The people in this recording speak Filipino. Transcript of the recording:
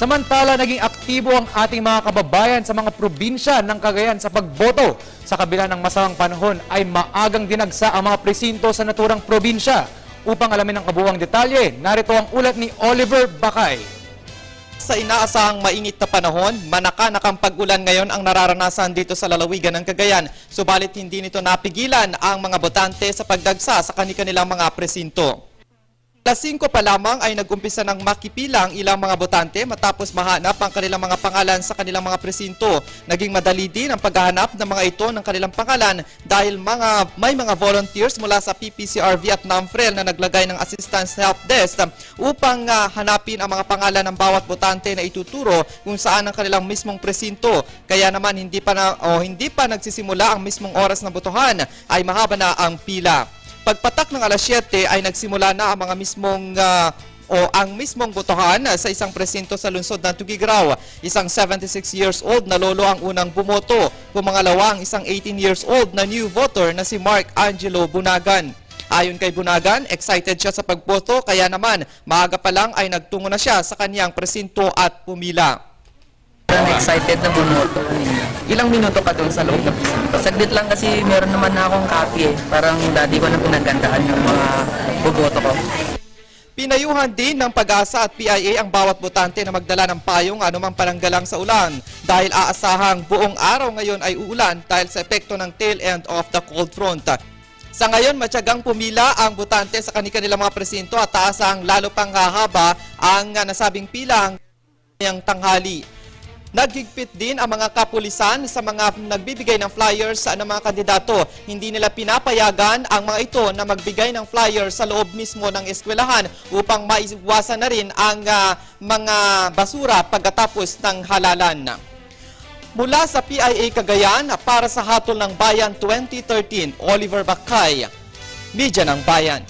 Samantala, naging aktibo ang ating mga kababayan sa mga probinsya ng Cagayan sa pagboto. Sa kabila ng masamang panahon ay maagang dinagsa ang mga presinto sa naturang probinsya. Upang alamin ang kabuuang detalye, narito ang ulat ni Oliver Bakay. Sa inaasahang mainit na panahon, manakanakang pag-ulan ngayon ang nararanasan dito sa lalawigan ng Cagayan. Subalit hindi nito napigilan ang mga botante sa pagdagsa sa kanilang mga presinto. Alas 5 pa lamang ay nag-umpisa ng makipilang ilang mga botante matapos mahanap ang kanilang mga pangalan sa kanilang mga presinto. Naging madali din ang paghahanap ng mga ito ng kanilang pangalan dahil may mga volunteers mula sa PPCRV at NAMFREL na naglagay ng assistance help desk upang hanapin ang mga pangalan ng bawat botante na ituturo kung saan ang kanilang mismong presinto. Kaya naman hindi pa nagsisimula ang mismong oras na botohan ay mahaba na ang pila. Pagpatak ng alas 7 ay nagsimula na ang mga mismong botohan sa isang presinto sa lungsod ng Tuguegarao. Isang 76 years old na lolo ang unang bumoto. Pumangalawa ang isang 18 years old na new voter na si Mark Angelo Bunagan. Ayon kay Bunagan, excited siya sa pagboto kaya naman maaga pa lang ay nagtungo na siya sa kaniyang presinto at pumila. Excited na bumoto. Ilang minuto ka doon sa loob ng presinto? Saglit lang kasi meron naman na akong copy eh. Parang daddy ko na pinagandaan yung mga boboto ko. Pinayuhan din ng Pag-asa at PIA ang bawat botante na magdala ng payong anumang pananggalang sa ulan dahil aasahang buong araw ngayon ay uulan dahil sa epekto ng tail end of the cold front. Sa ngayon, matyagang pumila ang botante sa kanilang mga presinto at aasahang lalo pang hahaba ang nasabing pila hanggang tanghali. Naghigpit din ang mga kapulisan sa mga nagbibigay ng flyers sa mga kandidato. Hindi nila pinapayagan ang mga ito na magbigay ng flyers sa loob mismo ng eskwelahan upang maiwasan na rin ang mga basura pagkatapos ng halalan. Mula sa PIA Cagayan, para sa Hatol ng Bayan 2013, Oliver Bakay, Media ng Bayan.